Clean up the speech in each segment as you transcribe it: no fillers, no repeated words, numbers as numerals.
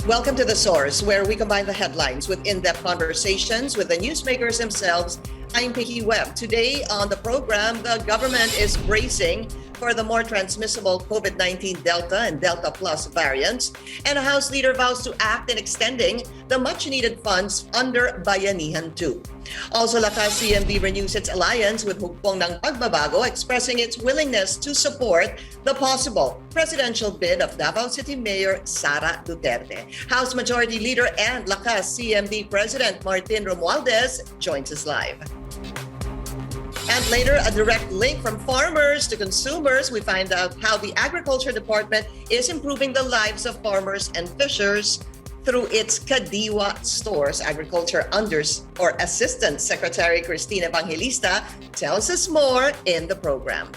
Welcome to The Source, where we combine the headlines with in-depth conversations with the newsmakers themselves. I'm Pinky Webb. Today on the program, the government is bracing for the more transmissible COVID-19 Delta and Delta Plus variants, and a House leader vows to act in extending the much-needed funds under Bayanihan 2. Also, Lakas-CMD renews its alliance with Hugpong ng Pagbabago, expressing its willingness to support the possible presidential bid of Davao City Mayor Sara Duterte. House Majority Leader and Lakas-CMD President Martin Romualdez joins us live. And later, a direct link from farmers to consumers. We find out how the Agriculture Department is improving the lives of farmers and fishers through its Kadiwa stores. Agriculture Assistant Secretary Cristina Evangelista tells us more in the program.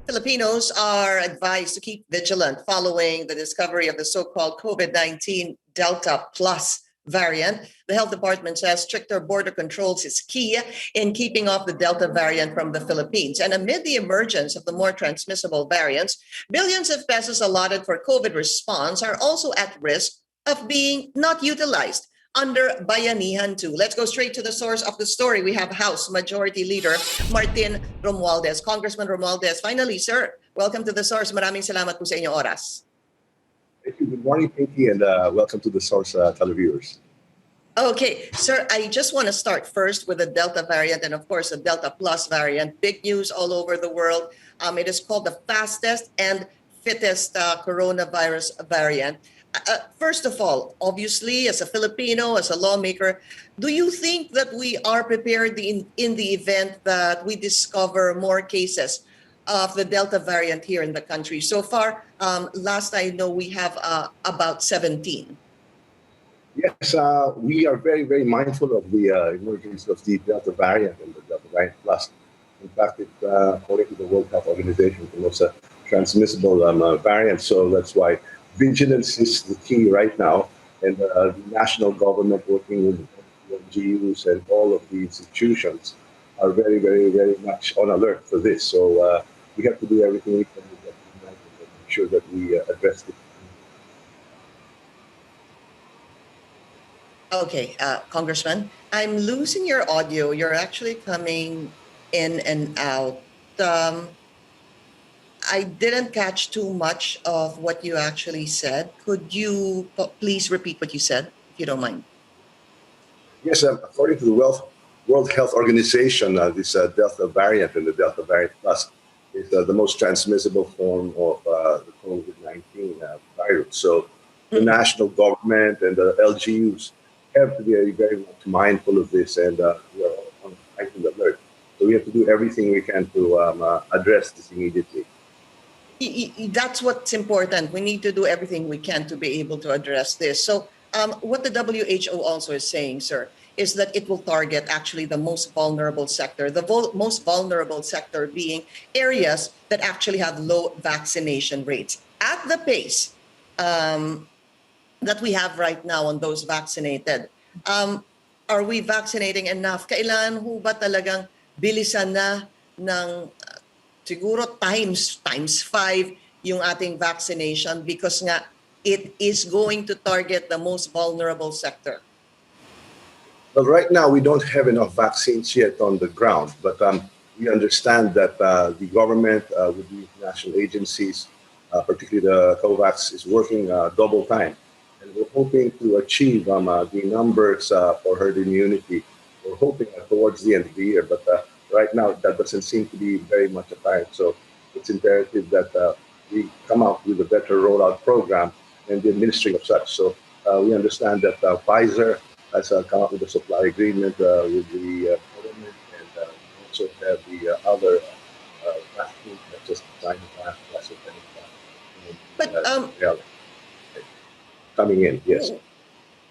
Filipinos are advised to keep vigilant following the discovery of the so-called COVID-19 Delta Plus variant. The health department says stricter border controls is key in keeping off the Delta variant from the Philippines. And amid the emergence of the more transmissible variants, billions of pesos allotted for COVID response are also at risk of being not utilized under Bayanihan 2. Let's go straight to the source of the story. We have House Majority Leader Martin Romualdez. Congressman Romualdez, finally, sir, welcome to the source. Maraming salamat po sa inyong oras. Thank you. Good morning, Pinky, and welcome to the source, televiewers. Okay, sir, I just want to start first with the Delta variant and, of course, the Delta Plus variant. Big news all over the world. It is called the fastest and fittest coronavirus variant. First of all, obviously, as a Filipino, as a lawmaker, do you think that we are prepared in the event that we discover more cases of the Delta variant here in the country? So far, last I know, we have about 17. Yes, we are very, very mindful of the emergence of the Delta variant and the Delta variant Plus. In fact, according to the World Health Organization, the most transmissible variant. So that's why vigilance is the key right now, and the national government working with the LGUs and all of the institutions are very, very, very much on alert for this. So we have to do everything we can to make sure that we address it. Okay, Congressman, I'm losing your audio. You're actually coming in and out. I didn't catch too much of what you actually said. Could you please repeat what you said, if you don't mind? Yes, according to the World Health Organization, this Delta variant and the Delta variant Plus is the most transmissible form of the COVID-19 virus. So the national government and the LGUs have to be very, very much mindful of this, and we are on heightened alert. So we have to do everything we can to address this immediately. That's what's important. We need to do everything we can to be able to address this. So what the WHO also is saying, sir, is that it will target actually the most vulnerable sector, the most vulnerable sector being areas that actually have low vaccination rates. At the pace that we have right now on those vaccinated, are we vaccinating enough? Kailan ho ba talagang bilisan na ng siguro times 5 yung ating vaccination, because nga it is going to target the most vulnerable sector? Well, right now we don't have enough vaccines yet on the ground, but we understand that the government with the national agencies, particularly the COVAX, is working double time. And we're hoping to achieve the numbers for herd immunity. We're hoping towards the end of the year, but right now, that doesn't seem to be very much apparent. So it's imperative that we come out with a better rollout program and the administering of such. So we understand that Pfizer has come up with a supply agreement with the government, and also have the other vaccines, not just Sinovac, but coming in, yes.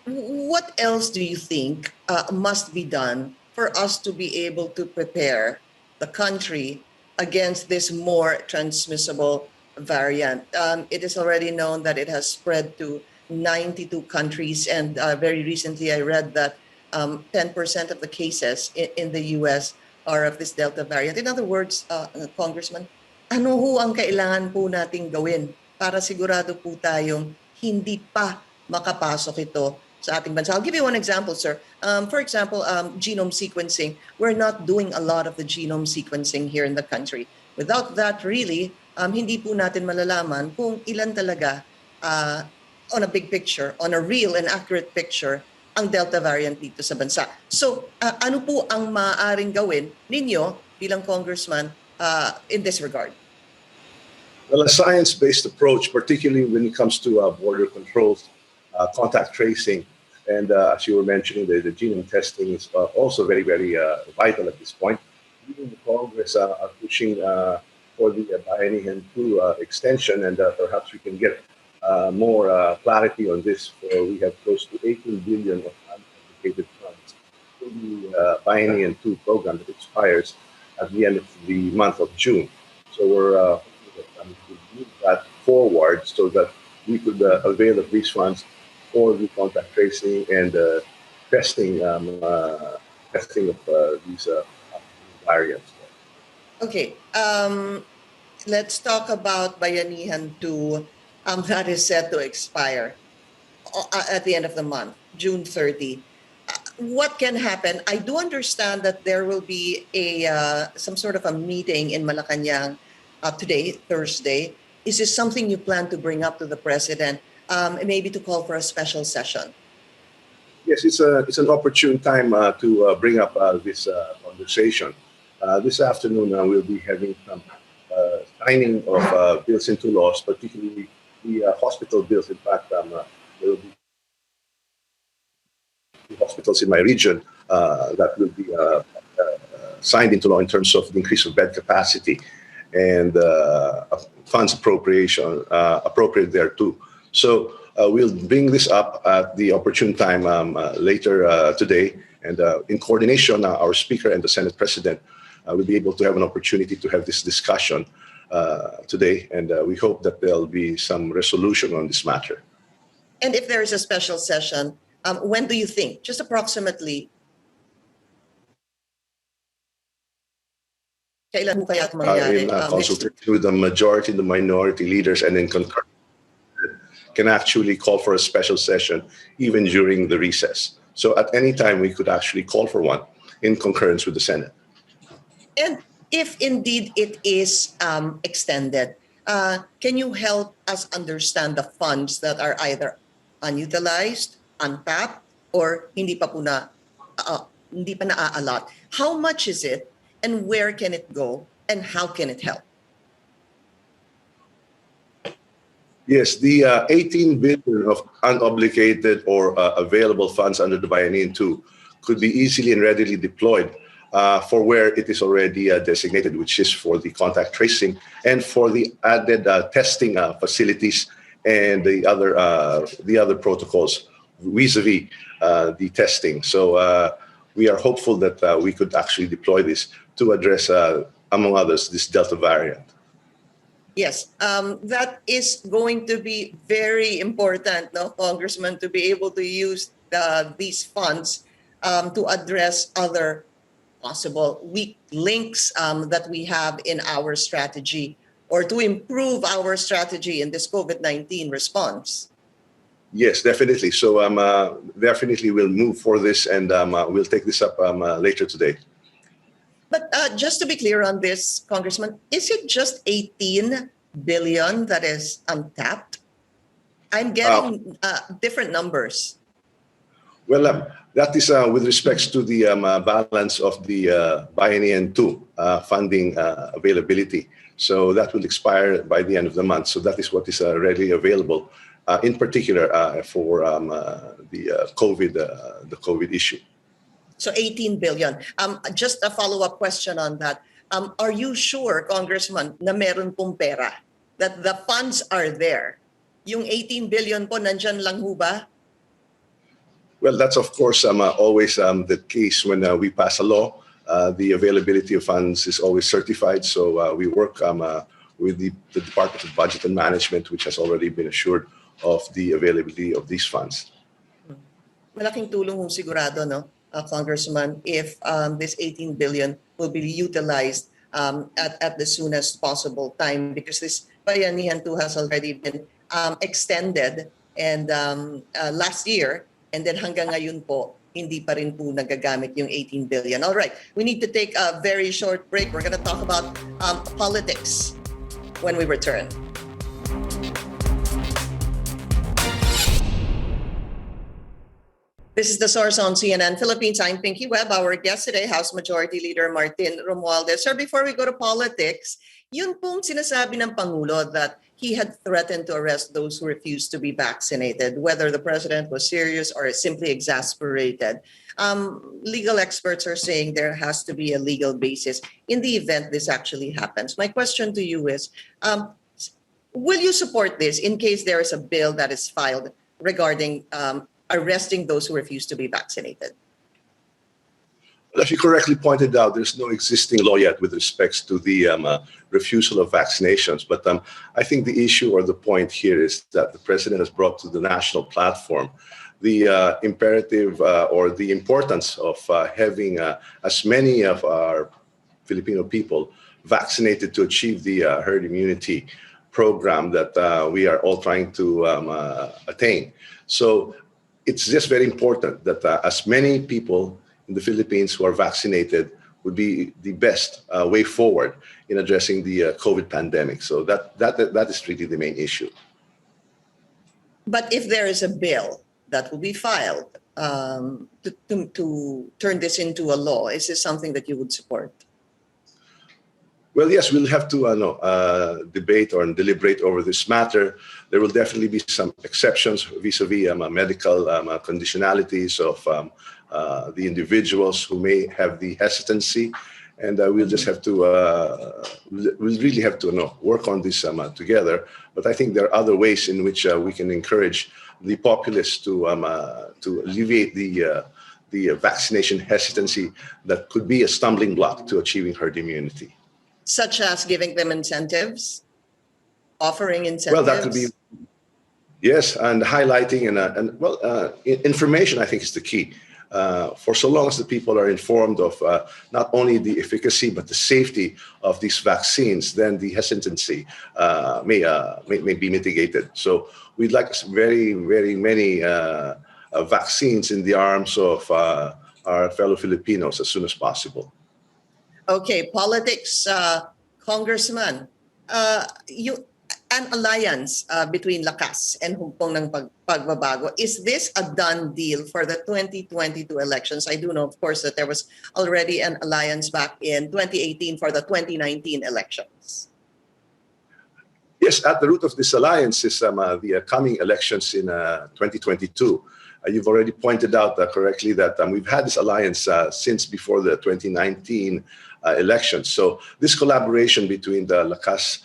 What else do you think must be done for us to be able to prepare the country against this more transmissible variant? It is already known that it has spread to 92 countries, and very recently I read that 10% of the cases in the US are of this Delta variant. In other words, Congressman, ano ho ang kailangan po nating gawin para sigurado po tayong hindi pa makapasok ito sa ating bansa? I'll give you one example, sir. For example, genome sequencing. We're not doing a lot of the genome sequencing here in the country. Without that, really, hindi po natin malalaman kung ilan talaga on a big picture, on a real and accurate picture, ang Delta variant dito sa bansa. So, ano po ang maaaring gawin ninyo bilang congressman in this regard? Well, a science-based approach, particularly when it comes to border controls, contact tracing, and as you were mentioning, the genome testing is also very, very vital at this point. Even the Congress are pushing for the Bayanihan 2 extension, and perhaps we can get more clarity on this. We have close to 18 billion of unallocated funds to the Bayanihan 2 program that expires at the end of the month of June. So we're hoping that we could move that forward so that we could avail of these funds for the contact tracing and testing of these variants. Okay, let's talk about Bayanihan 2 that is set to expire at the end of the month, June 30. What can happen? I do understand that there will be some sort of a meeting in Malacanang today, Thursday. Is this something you plan to bring up to the president, maybe to call for a special session? Yes, it's an opportune time to bring up this conversation. This afternoon, we'll be having some signing of bills into laws, particularly the hospital bills. In fact, there will be hospitals in my region that will be signed into law in terms of the increase of bed capacity and funds appropriate there too. So we'll bring this up at the opportune time later today, and in coordination, our Speaker and the Senate President will be able to have an opportunity to have this discussion today, and we hope that there'll be some resolution on this matter. And if there is a special session, when do you think, just approximately, kailan mo kaya ito mangyayari? In consultation with the majority and the minority leaders, and in concurrence, can actually call for a special session even during the recess. So at any time, we could actually call for one in concurrence with the Senate. And if indeed it is extended, can you help us understand the funds that are either unutilized, untapped, or hindi pa na-allot? How much is it, and where can it go, and how can it help? Yes, the 18 billion of unobligated or available funds under the Bayanihan 2 could be easily and readily deployed for where it is already designated, which is for the contact tracing and for the added testing facilities and the other protocols vis-a-vis the testing. So we are hopeful that we could actually deploy this to address, among others, this Delta variant. Yes, that is going to be very important, no, Congressman, to be able to use these funds to address other possible weak links that we have in our strategy, or to improve our strategy in this COVID-19 response. Yes, definitely. So definitely we'll move for this, and we'll take this up later today. But just to be clear on this, Congressman, is it just 18 billion that is untapped? I'm getting different numbers. Well, that is with respects to the balance of the Bayanihan 2 funding availability. So that will expire by the end of the month. So that is what is readily available, in particular for the COVID issue. So 18 billion. Just a follow-up question on that. Are you sure, Congressman, na meron pong pera? That the funds are there? Yung 18 billion po, nandyan lang ho ba? Well, that's of course always the case when we pass a law. The availability of funds is always certified. So we work with the Department of Budget and Management, which has already been assured of the availability of these funds. Malaking tulong ho sigurado, no? Congressman, if this 18 billion will be utilized at the soonest possible time, because this Bayanihan 2 has already been extended and last year, and then hanggang ngayon po, hindi pa rin po nagagamit yung 18 billion. All right, we need to take a very short break. We're going to talk about politics when we return. This is The Source on CNN Philippines. I'm Pinky Webb. Our guest today, House Majority Leader Martin Romualdez. Sir, before we go to politics, yun pong sinasabi ng Pangulo that he had threatened to arrest those who refused to be vaccinated, whether the president was serious or simply exasperated. Legal experts are saying there has to be a legal basis in the event this actually happens. My question to you is, will you support this in case there is a bill that is filed regarding arresting those who refuse to be vaccinated? As you correctly pointed out, there's no existing law yet with respects to the refusal of vaccinations. But I think the issue or the point here is that the president has brought to the national platform the imperative or the importance of having as many of our Filipino people vaccinated to achieve the herd immunity program that we are all trying to attain. So it's just very important that as many people in the Philippines who are vaccinated would be the best way forward in addressing the COVID pandemic. So that is really the main issue. But if there is a bill that will be filed to turn this into a law, is this something that you would support? Well, yes, we'll have to debate or deliberate over this matter. There will definitely be some exceptions vis-a-vis medical conditionalities of the individuals who may have the hesitancy, and we'll just have to we'll really have to work on this together. But I think there are other ways in which we can encourage the populace to alleviate the vaccination hesitancy that could be a stumbling block to achieving herd immunity. Such as giving them incentives, offering incentives? Well, that could be, yes, and highlighting information, I think, is the key. For so long as the people are informed of not only the efficacy but the safety of these vaccines, then the hesitancy may be mitigated. So we'd like very, very many vaccines in the arms of our fellow Filipinos as soon as possible. Okay, politics, Congressman. An alliance between Lakas and Hugpong ng Pagbabago. Is this a done deal for the 2022 elections? I do know, of course, that there was already an alliance back in 2018 for the 2019 elections. Yes, at the root of this alliance is the coming elections in 2022. You've already pointed out correctly that we've had this alliance since before the 2019 elections. So this collaboration between the Lakas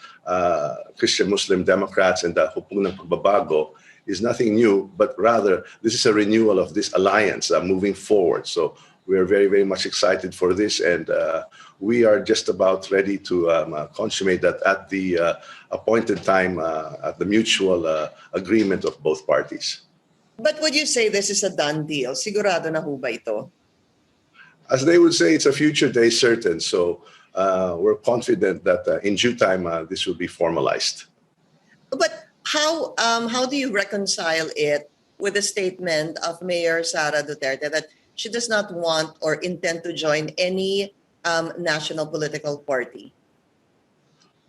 Christian Muslim Democrats and the Hugpong ng Pagbabago is nothing new, but rather this is a renewal of this alliance moving forward. So we are very, very much excited for this, and we are just about ready to consummate that at the appointed time, at the mutual agreement of both parties. But would you say this is a done deal? Sigurado na ho ba ito? As they would say, it's a future day certain. So we're confident that in due time, this will be formalized. But how do you reconcile it with the statement of Mayor Sara Duterte that she does not want or intend to join any national political party?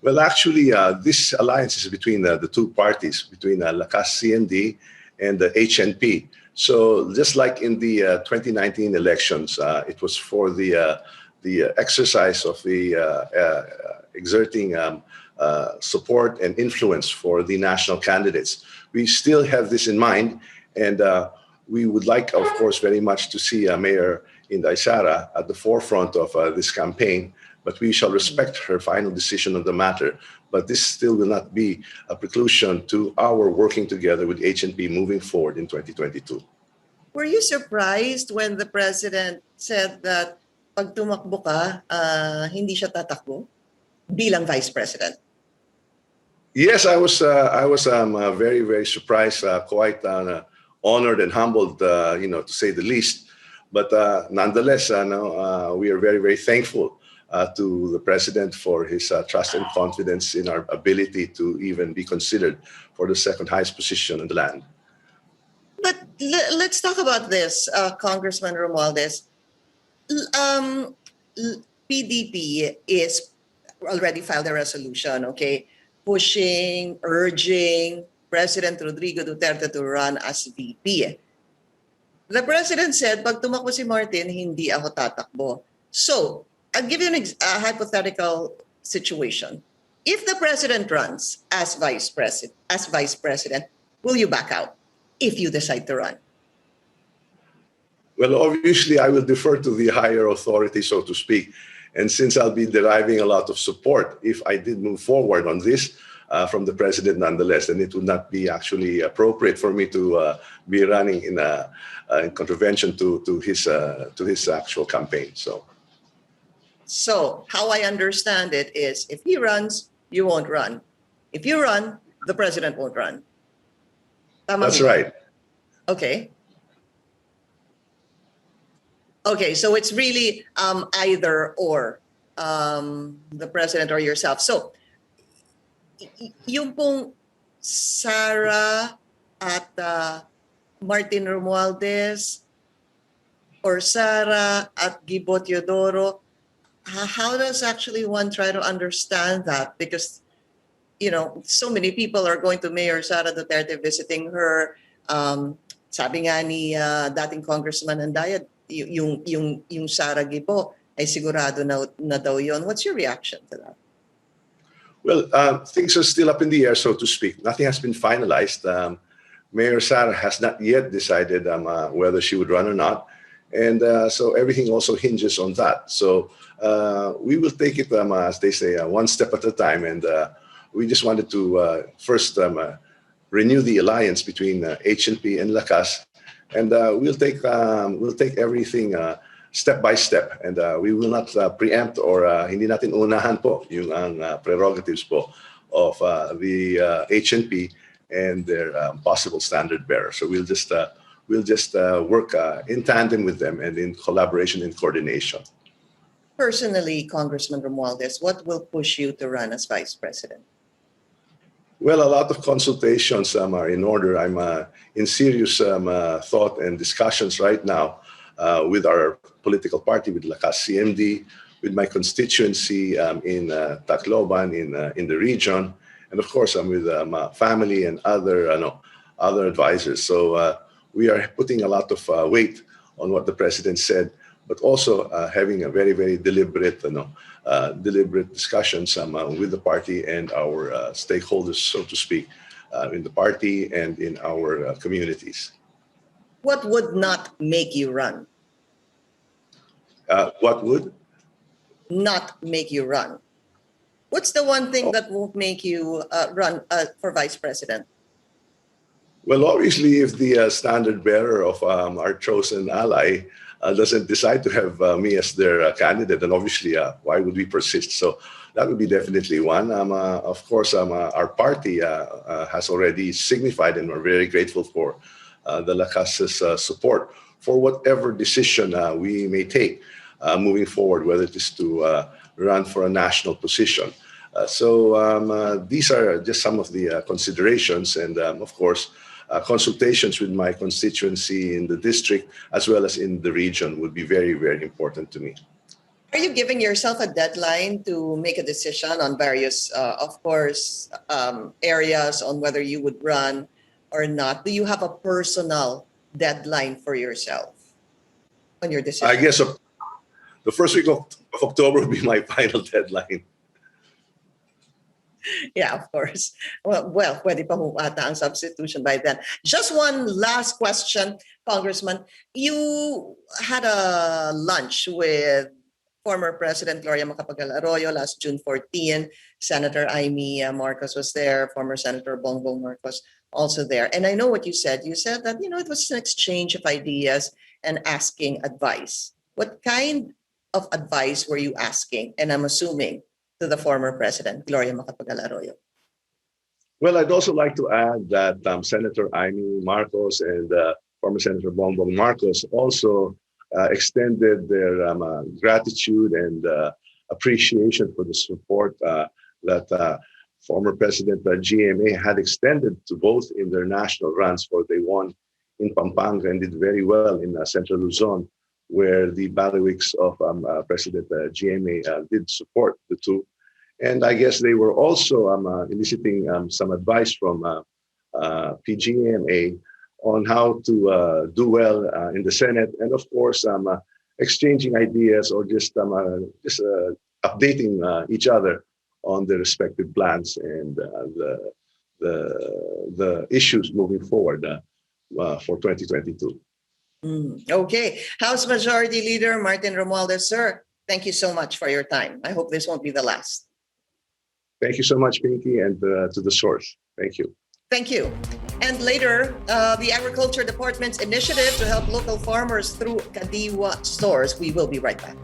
Well, actually, this alliance is between the two parties, between Lakas-CMD and the HNP. So just like in the 2019 elections, it was for the exercise of the exerting support and influence for the national candidates. We still have this in mind, and we would like, of course, very much to see Mayor Inday Sara at the forefront of this campaign, but we shall respect her final decision on the matter. But this still will not be a preclusion to our working together with HNP moving forward in 2022. Were you surprised when the president said that pag tumakbo ka, hindi siya tatakbo bilang vice president? Yes, I was very, very surprised, quite honored and humbled, to say the least. But nonetheless, no, we are very, very thankful to the President for his trust and confidence in our ability to even be considered for the second highest position in the land. But let's talk about this, Congressman Romualdez. Um, PDP is already filed a resolution, okay, pushing, urging President Rodrigo Duterte to run as VP. The President said, pag tumakbo si Martin, hindi ako tatakbo. So, I'll give you a hypothetical situation. If the President runs as Vice President, will you back out if you decide to run? Well, obviously, I will defer to the higher authority, so to speak. And since I'll be deriving a lot of support if I did move forward on this from the President nonetheless, then it would not be actually appropriate for me to be running in contravention to his actual campaign. So how I understand it is, if he runs, you won't run. If you run, the President won't run. Tama That's ba? right. Okay. Okay, so it's really either or, the President or yourself. So, yung pong Sara at Martin Romualdez or Sara at Gibo Teodoro, how does actually one try to understand that? Because, you know, so many people are going to Mayor Sara Duterte visiting her. Sabi nga ni dating Congressman Andaya, yung Sara Gibo ay sigurado na daw yon. What's your reaction to that? Well, things are still up in the air, so to speak. Nothing has been finalized. Mayor Sara has not yet decided whether she would run or not. And so everything also hinges on that. So we will take it, as they say, one step at a time. And we just wanted to first renew the alliance between HNP and Lakas. And we'll take everything step by step, and we will not preempt or hindi natin unahan po yung prerogatives po of the HNP and their possible standard bearer. So we'll just work in tandem with them and in collaboration and coordination. Personally, Congressman Romualdez, what will push you to run as Vice President? Well, a lot of consultations are in order. I'm in serious thought and discussions right now with our political party, with Lakas-CMD, with my constituency in Tacloban, in the region, and of course, I'm with my family and other advisors. So we are putting a lot of weight on what the President said, but also having a very, very deliberate, deliberate discussions with the party and our stakeholders, so to speak, in the party and in our communities. What would not make you run? What would? Not make you run. What's the one thing that won't make you run for Vice President? Well, obviously, if the standard bearer of our chosen ally doesn't decide to have me as their candidate, then obviously, why would we persist? So that would be definitely one. Of course, our party has already signified, and we're very grateful for the Lakas' support for whatever decision we may take moving forward, whether it is to run for a national position. So these are just some of the considerations, and of course, consultations with my constituency in the district as well as in the region would be very, very important to me. Are you giving yourself a deadline to make a decision on various, of course, areas on whether you would run or not? Do you have a personal deadline for yourself on your decision? I guess the first week of October will be my final deadline. Yeah, of course. Well, pwede pa ho ata ang substitution by then. Just one last question, Congressman. You had a lunch with former President Gloria Macapagal Arroyo last June 14. Senator Amy Marcos was there. Former Senator Bongbong Marcos also there. And I know what you said. You said that, it was an exchange of ideas and asking advice. What kind of advice were you asking? And I'm assuming to the former President, Gloria Macapagal Arroyo. Well, I'd also like to add that Senator Amy Marcos and former Senator Bongbong Marcos also extended their gratitude and appreciation for the support that former President GMA had extended to both in their national runs, for they won in Pampanga and did very well in Central Luzon, where the bailiwicks of President GMA did support the two. And I guess they were also eliciting some advice from PGMA on how to do well in the Senate, and of course, exchanging ideas or just updating each other on the respective plans and the issues moving forward for 2022. Okay. House Majority Leader Martin Romualdez, sir, thank you so much for your time. I hope this won't be the last. Thank you so much, Pinky, and to the source. Thank you. Thank you. And later, the Agriculture Department's initiative to help local farmers through Kadiwa stores. We will be right back.